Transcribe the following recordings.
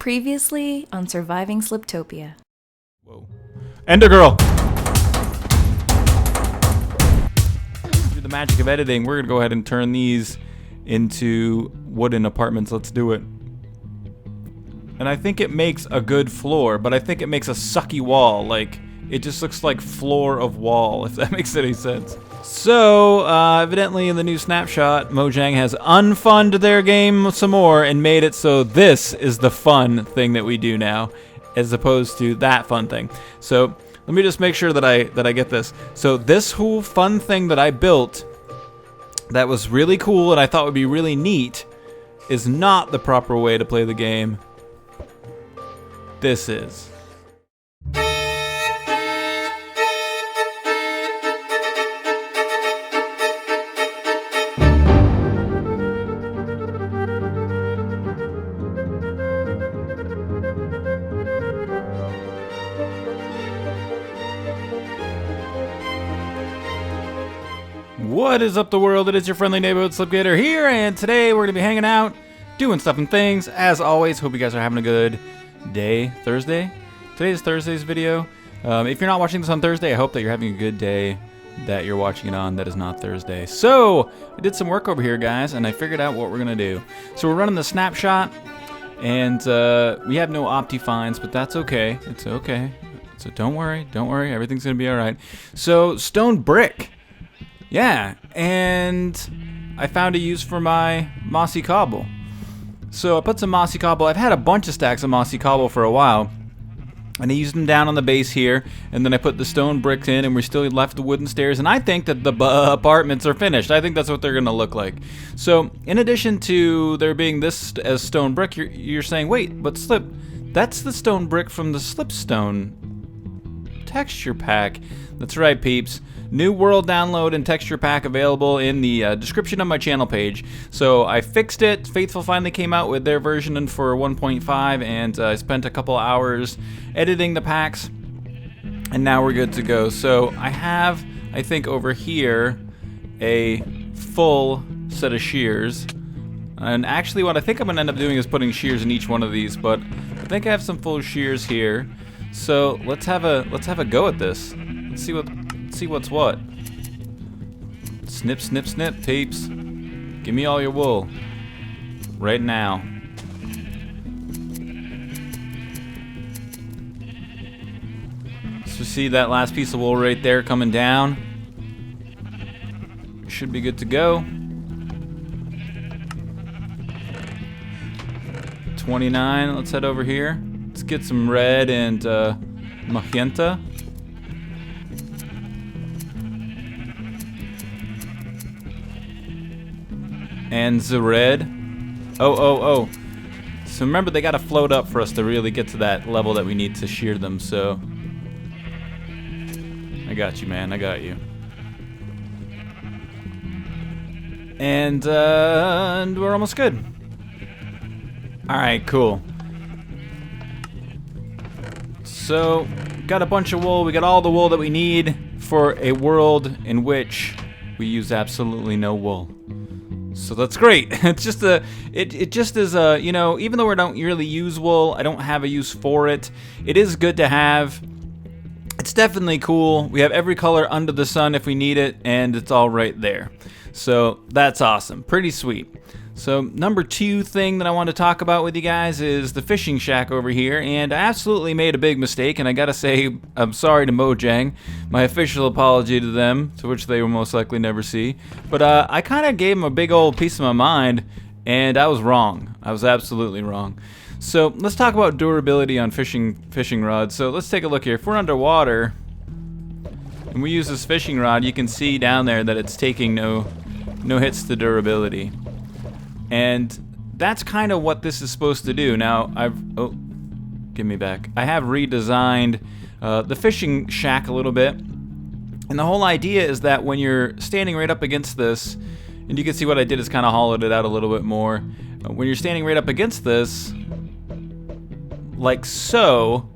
Previously on Surviving Sliptopia. Whoa. Ender Girl! Through the magic of editing, we're going to go ahead and turn these into wooden apartments. Let's do it. And I think it makes a good floor, but I think it makes a sucky wall. Like, it just looks like floor of wall, if that makes any sense. So, evidently in the new snapshot, Mojang has unfunned their game some more and made it so this is the fun thing that we do now, as opposed to that fun thing. So, let me just make sure that I get this. So, this whole fun thing that I built that was really cool and I thought would be really neat is not the proper way to play the game. This is. What is up, the world? It is your friendly neighborhood Slipgator here, and today we're going to be hanging out, doing stuff and things. As always, hope you guys are having a good day. Thursday? Today is Thursday's video. If you're not watching this on Thursday, I hope that you're having a good day that you're watching it on that is not Thursday. So, I did some work over here, guys, and I figured out what we're going to do. So we're running the snapshot, and we have no Optifines, but that's okay. It's okay. So don't worry, everything's going to be alright. So, stone brick. Yeah, and I found a use for my mossy cobble. So I put some mossy cobble. I've had a bunch of stacks of mossy cobble for a while, and I used them down on the base here, and then I put the stone bricks in, and we're still left the wooden stairs, and I think that the apartments are finished. I think that's what they're going to look like. So in addition to there being this as stone brick, you're saying, wait, but Slip, that's the stone brick from the Slipstone texture pack. That's right, peeps. New world download and texture pack available in the description of my channel page. So I fixed it. Faithful finally came out with their version for 1.5, and I spent a couple hours editing the packs, and now we're good to go. So I have, I think over here, a full set of shears. And actually what I think I'm going to end up doing is putting shears in each one of these, but I think I have some full shears here. So let's have a go at this. Let's see what's what. Snip, snip, snip, peeps. Give me all your wool. Right now. So see that last piece of wool right there coming down? Should be good to go. 29, let's head over here. Let's get some red and magenta. And the red. Oh. So remember, they gotta float up for us to really get to that level that we need to shear them, so. I got you, man, I got you. And we're almost good. Alright, cool. So, got a bunch of wool. We got all the wool that we need for a world in which we use absolutely no wool. So that's great. It's just it just is a, you know, even though we don't really use wool, I don't have a use for it. It is good to have. It's definitely cool. We have every color under the sun if we need it, and it's all right there. So that's awesome. Pretty sweet. So number 2 thing that I want to talk about with you guys is the fishing shack over here, and I absolutely made a big mistake, and I gotta say I'm sorry to Mojang. My official apology to them, to which they will most likely never see. But I kind of gave them a big old piece of my mind, and I was wrong. I was absolutely wrong. So let's talk about durability on fishing rods. So let's take a look here. If we're underwater and we use this fishing rod, you can see down there that it's taking no hits to durability. And that's kind of what this is supposed to do. Now, give me back. I have redesigned the fishing shack a little bit. And the whole idea is that when you're standing right up against this, and you can see what I did is kind of hollowed it out a little bit more. When you're standing right up against this, like so,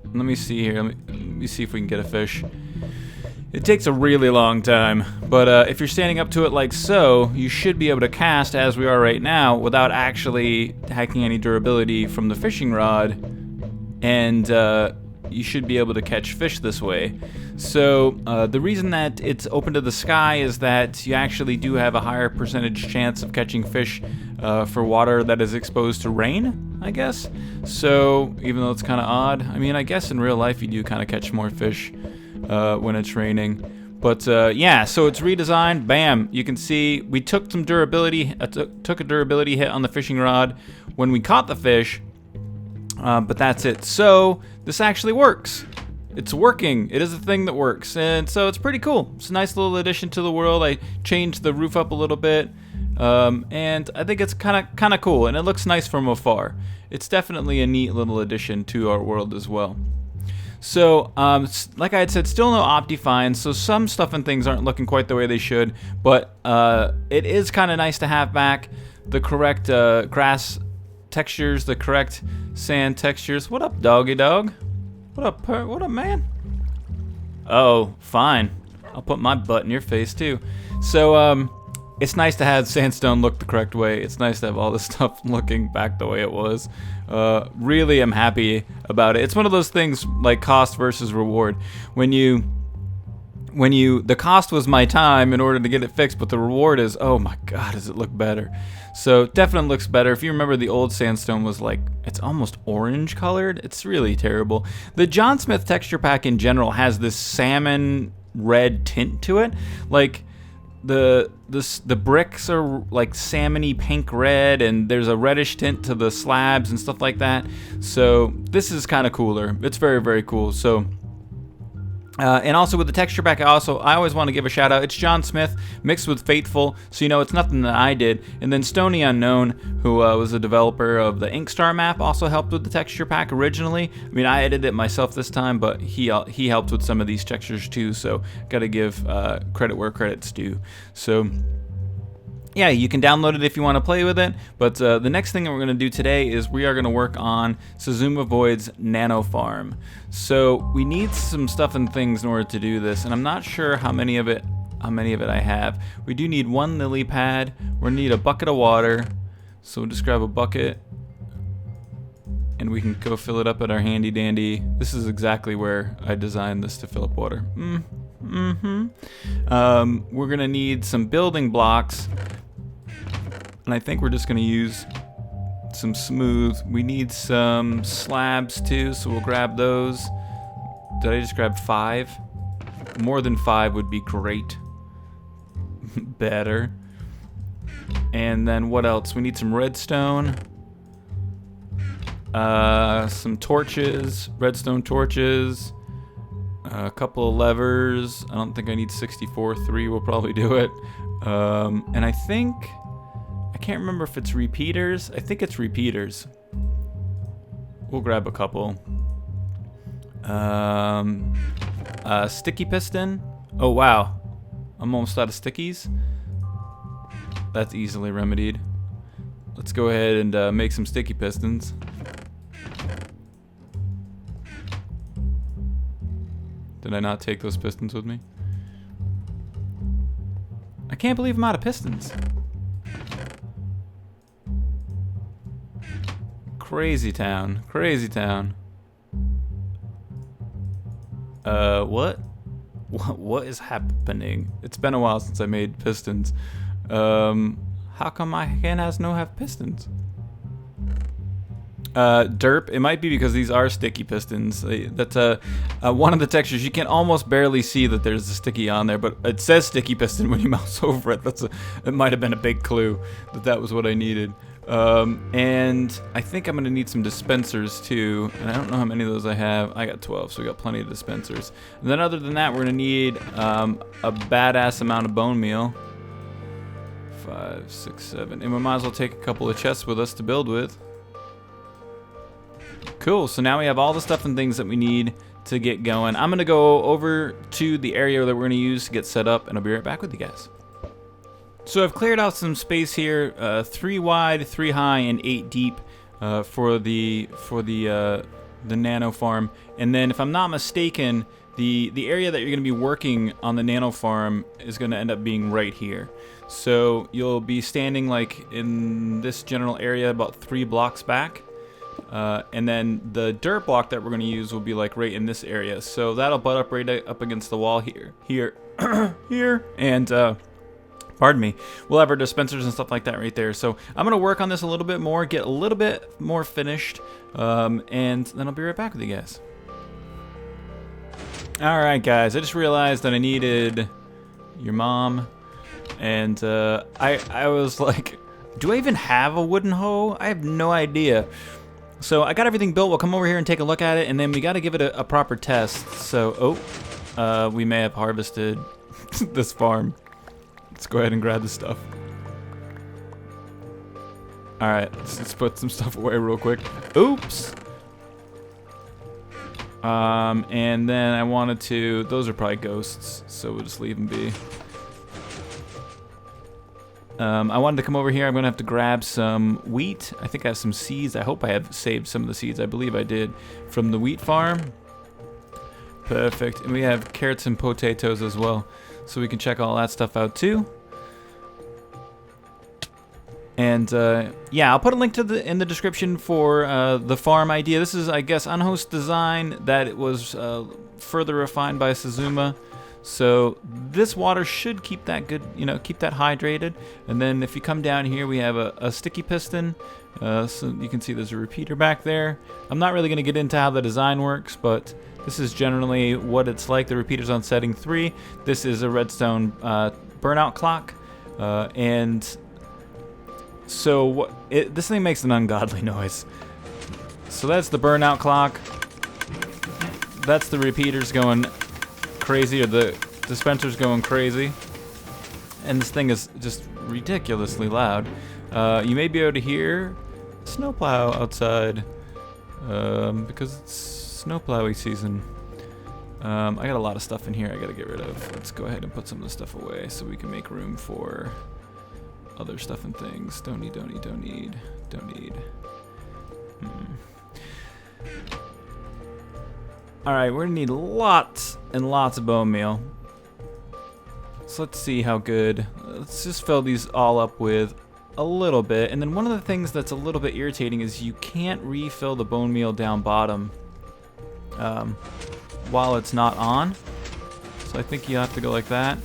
let me see here. Let me see if we can get a fish. It takes a really long time, but if you're standing up to it like so, you should be able to cast as we are right now without actually hacking any durability from the fishing rod, and you should be able to catch fish this way. So the reason that it's open to the sky is that you actually do have a higher percentage chance of catching fish for water that is exposed to rain, I guess. So even though it's kind of odd, I mean, I guess in real life you do kind of catch more fish when it's raining. But yeah, so it's redesigned. Bam! You can see we took some durability, took a durability hit on the fishing rod when we caught the fish, but that's it. So this actually works. It's working. It is a thing that works, and so it's pretty cool. It's a nice little addition to the world. I changed the roof up a little bit, and I think it's kind of cool, and it looks nice from afar. It's definitely a neat little addition to our world as well. So, like I had said, still no Optifine, so some stuff and things aren't looking quite the way they should, but it is kind of nice to have back the correct grass textures, the correct sand textures. What up, doggy dog? What up, man? Oh, fine. I'll put my butt in your face, too. So, it's nice to have sandstone look the correct way. It's nice to have all this stuff looking back the way it was. Really am happy about it. It's one of those things like cost versus reward. The cost was my time in order to get it fixed, but the reward is, oh my god, does it look better. So definitely looks better. If you remember, the old sandstone was like, it's almost orange colored. It's really terrible. The John Smith texture pack in general has this salmon red tint to it. Like, the bricks are like salmony pink red, and there's a reddish tint to the slabs and stuff like that. So this is kind of cooler. It's very, very cool. So and also with the texture pack, I always want to give a shout out. It's John Smith mixed with Fateful, so you know it's nothing that I did. And then Stony Unknown, who was the developer of the Inkstar map, also helped with the texture pack originally. I mean, I edited it myself this time, but he helped with some of these textures too. So got to give credit where credit's due. So yeah, you can download it if you want to play with it, but the next thing that we're going to do today is we are going to work on Xisumavoid's Nano farm. So we need some stuff and things in order to do this, and I'm not sure how many of it I have. We do need one lily pad. We're going to need a bucket of water, so we'll just grab a bucket, and we can go fill it up at our handy dandy. This is exactly where I designed this to fill up water. We're going to need some building blocks. And I think we're just going to use some smooth. We need some slabs too, so we'll grab those. Did I just grab 5? More than 5 would be great. Better. And then what else? We need some redstone. Some torches, redstone torches. A couple of levers. I don't think I need 64. 3 will probably do it. And I think... I can't remember if it's repeaters. I think it's repeaters. We'll grab a couple. Sticky piston. Oh, wow. I'm almost out of stickies. That's easily remedied. Let's go ahead and make some sticky pistons. Did I not take those pistons with me? I can't believe I'm out of pistons. Crazy town. Crazy town. What? What is happening? It's been a while since I made pistons. How come my hand has no have pistons? Derp. It might be because these are sticky pistons. That's one of the textures. You can almost barely see that there's a sticky on there, but it says sticky piston when you mouse over it. It might have been a big clue that was what I needed. And I think I'm gonna need some dispensers too, and I don't know how many of those I have. I got 12, so we got plenty of dispensers. And then other than that, we're gonna need a badass amount of bone meal. 5, 6, 7, and we might as well take a couple of chests with us to build with. Cool, so now we have all the stuff and things that we need to get going. I'm gonna go over to the area that we're gonna use to get set up, and I'll be right back with you guys. So I've cleared out some space here, 3 wide, 3 high, and 8 deep for the the Nano farm. And then if I'm not mistaken, the area that you're going to be working on the Nano farm is going to end up being right here. So you'll be standing like in this general area about 3 blocks back. And then the dirt block that we're going to use will be like right in this area. So that'll butt up right up against the wall here, here, and pardon me. We'll have our dispensers and stuff like that right there. So I'm going to work on this a little bit more, get a little bit more finished, and then I'll be right back with you guys. All right, guys. I just realized that I needed your mom, and I was like, do I even have a wooden hoe? I have no idea. So I got everything built. We'll come over here and take a look at it, and then we got to give it a proper test. So, we may have harvested this farm. Let's go ahead and grab this stuff. All right, let's put some stuff away real quick. Oops. And then I wanted to, those are probably ghosts, so we'll just leave them be. I wanted to come over here. I'm going to have to grab some wheat. I think I have some seeds. I hope I have saved some of the seeds. I believe I did from the wheat farm. Perfect. And we have carrots and potatoes as well, so we can check all that stuff out too. And yeah, I'll put a link to in the description for the farm idea. This is, I guess, Unhost design that it was further refined by Xisuma. So this water should keep that good, keep that hydrated. And then if you come down here, we have a sticky piston. So you can see there's a repeater back there. I'm not really going to get into how the design works, but this is generally what it's like. The repeater's on setting 3. This is a redstone burnout clock. And so this thing makes an ungodly noise. So that's the burnout clock. That's the repeaters going crazy, or the dispenser's going crazy, and this thing is just ridiculously loud. You may be able to hear snowplow outside because it's snowplowy season. I got a lot of stuff in here I gotta get rid of. Let's go ahead and put some of the stuff away so we can make room for other stuff and things. Don't need. Alright, we're gonna need lots and lots of bone meal. So let's see how good. Let's just fill these all up with a little bit. And then one of the things that's a little bit irritating is you can't refill the bone meal down bottom while it's not on. So I think you have to go like that.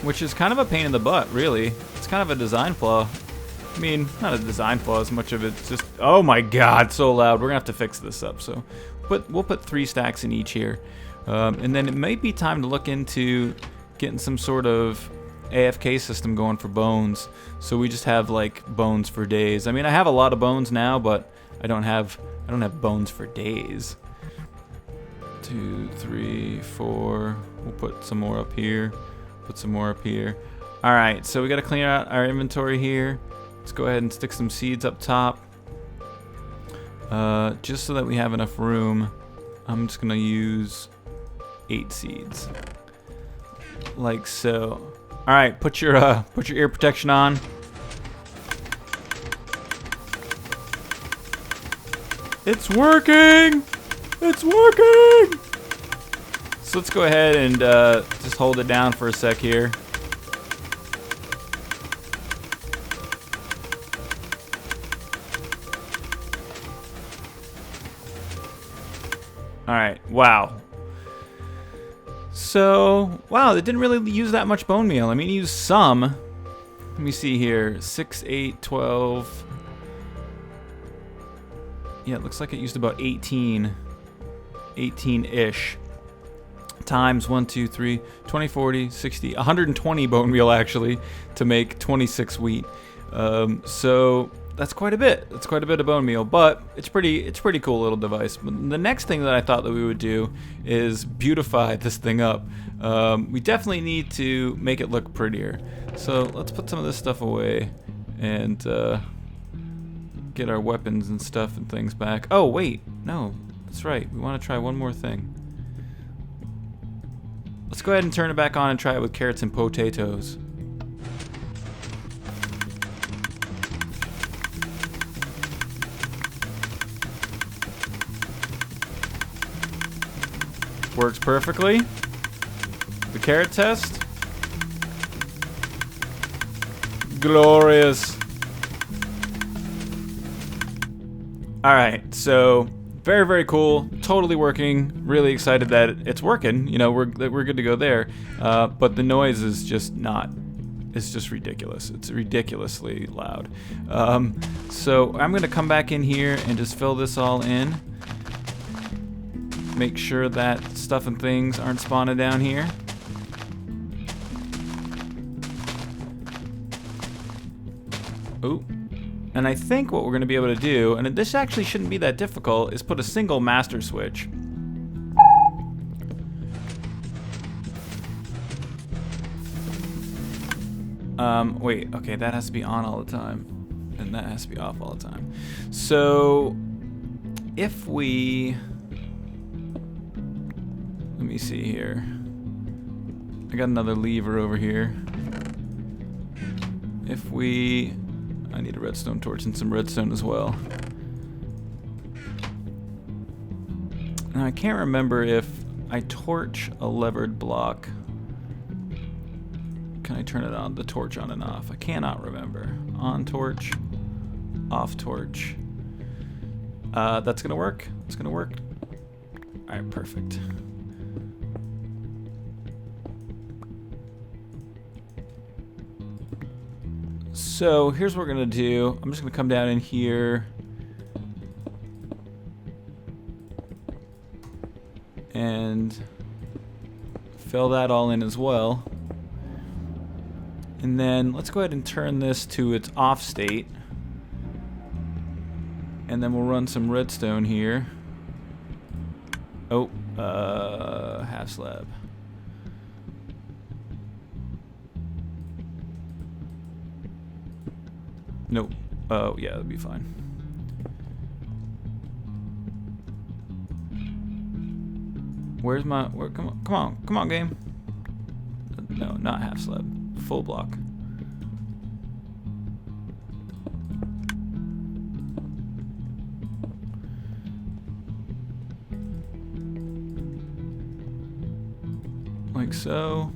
Which is kind of a pain in the butt, really. It's kind of a design flaw. I mean, not a design flaw as much of it's just, oh my god, so loud. We're gonna have to fix this up. So we'll put 3 stacks in each here. And then it may be time to look into getting some sort of AFK system going for bones. So we just have like bones for days. I mean, I have a lot of bones now, but I don't have bones for days. 2, 3, 4. We'll put some more up here. Put some more up here. Alright, so we got to clear out our inventory here. Let's go ahead and stick some seeds up top. Just so that we have enough room, I'm just going to use 8 seeds. Like so. Alright, put your ear protection on. It's working! It's working! So let's go ahead and just hold it down for a sec here. Alright, wow. So, wow, it didn't really use that much bone meal. I mean, it used some. Let me see here. 6, 8, 12. Yeah, it looks like it used about 18. 18-ish. Times 1, 2, 3, 20, 40, 60, 120 bone meal actually to make 26 wheat. So that's quite a bit. That's quite a bit of bone meal, but it's pretty cool little device. But the next thing that I thought that we would do is beautify this thing up. We definitely need to make it look prettier. So let's put some of this stuff away and get our weapons and stuff and things back. Oh wait, no, that's right. We want to try one more thing. Let's go ahead and turn it back on and try it with carrots and potatoes. Works perfectly. The carrot test. Glorious. Alright, so very, very cool. Totally working. Really excited that it's working. You know, we're good to go there. But the noise is just not. It's just ridiculous. It's ridiculously loud. So I'm going to come back in here and just fill this all in. Make sure that stuff and things aren't spawning down here. Ooh. And I think what we're going to be able to do, and this actually shouldn't be that difficult, is put a single master switch. Wait, okay, that has to be on all the time. And that has to be off all the time. So, if we... Let me see here. I got another lever over here. If we... I need a redstone torch and some redstone as well. Now I can't remember if I torch a levered block. Can I turn it on, the torch on and off? I cannot remember. On torch, off torch. That's gonna work. It's gonna work. All right, perfect. So here's what we're gonna do. I'm just gonna come down in here and fill that all in as well. And then let's go ahead and turn this to its off state. And then we'll run some redstone here. Oh, half slab. Nope. Oh, yeah, that'd be fine. Where's my... Come on, game. No, not half slab. Full block. Like so.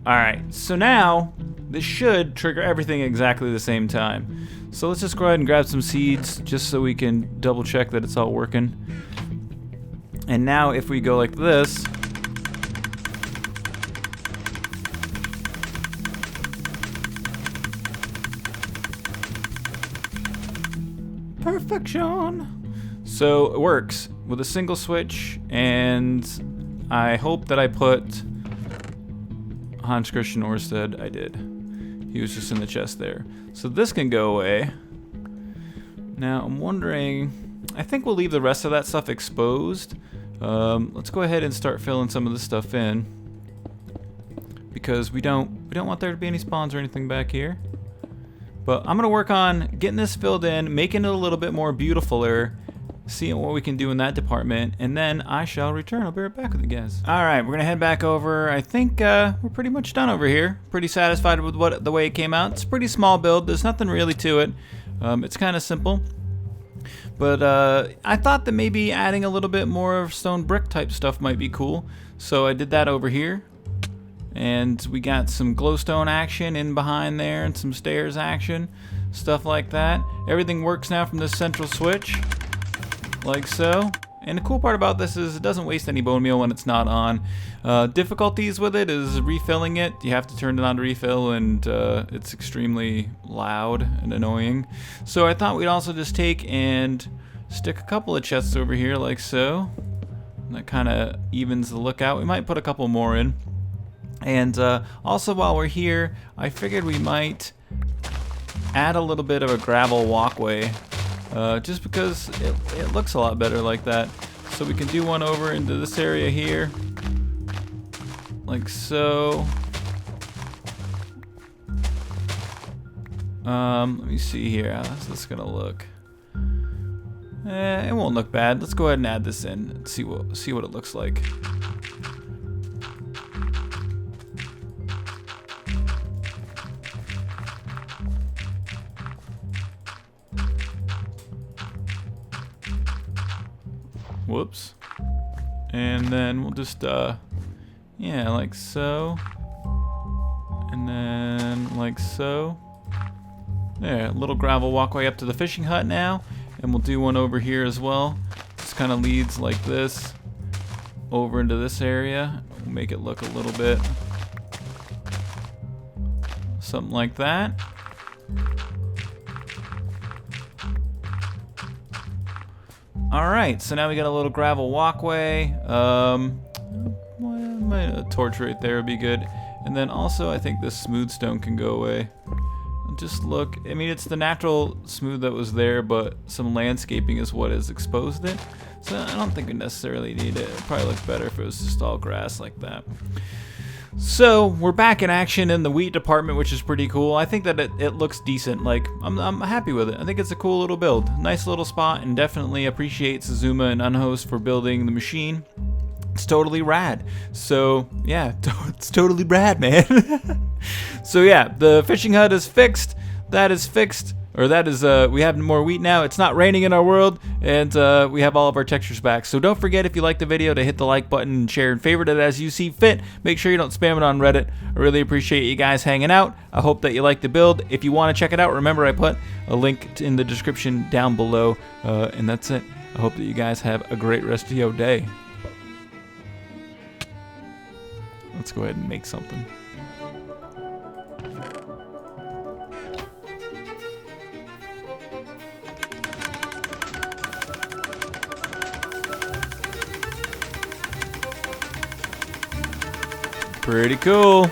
Alright, so now this should trigger everything exactly the same time. So let's just go ahead and grab some seeds just so we can double check that it's all working. And now if we go like this, perfection. So it works with a single switch, and I hope that I put Hans Christian Orsted. I did. He was just in the chest there. So this can go away. Now I'm wondering, I think we'll leave the rest of that stuff exposed. Let's go ahead and start filling some of this stuff in, because we don't want there to be any spawns or anything back here. But I'm gonna work on getting this filled in, making it a little bit more beautifuler, seeing what we can do in that department, and then I shall return. I'll be right back with you guys. Alright, we're gonna head back over. I think we're pretty much done over here. Pretty satisfied with the way it came out. It's a pretty small build. There's nothing really to it. It's kind of simple. But I thought that maybe adding a little bit more of stone brick type stuff might be cool. So I did that over here. And we got some glowstone action in behind there and some stairs action. Stuff like that. Everything works now from this central switch. Like so. And the cool part about this is it doesn't waste any bone meal when it's not on. Difficulties with it is refilling it. You have to turn it on to refill, and it's extremely loud and annoying. So I thought we'd also just take and stick a couple of chests over here like so. And that kind of evens the look out. We might put a couple more in. And also while we're here, I figured we might add a little bit of a gravel walkway. Just because it looks a lot better like that. So we can do one over into this area here. Like so. Let me see here. How's this gonna look? It won't look bad. Let's go ahead and add this in and see what it looks like. Whoops. And then we'll just, yeah, like so. And then like so. There, a little gravel walkway up to the fishing hut now. And we'll do one over here as well. This kind of leads like this over into this area. We'll make it look a little bit something like that. Alright, so now we got a little gravel walkway. A torch right there would be good. And then also I think this smooth stone can go away. Just look, I mean, it's the natural smooth that was there, but some landscaping is what has exposed it. So I don't think we necessarily need it. It'd probably look better if it was just all grass like that. So we're back in action in the wheat department, which is pretty cool. I think that it looks decent. Like, I'm happy with it. I think it's a cool little build. Nice little spot, and definitely appreciate Xisuma and Unhost for building the machine. It's totally rad. So yeah, it's totally rad, man. So yeah, the fishing hut is fixed. That is fixed. Or that is, we have more wheat now. It's not raining in our world, and we have all of our textures back. So don't forget, if you like the video, to hit the like button and share and favorite it as you see fit. Make sure you don't spam it on Reddit. I really appreciate you guys hanging out. I hope that you like the build. If you want to check it out, remember I put a link in the description down below. And that's it. I hope that you guys have a great rest of your day. Let's go ahead and make something. Pretty cool.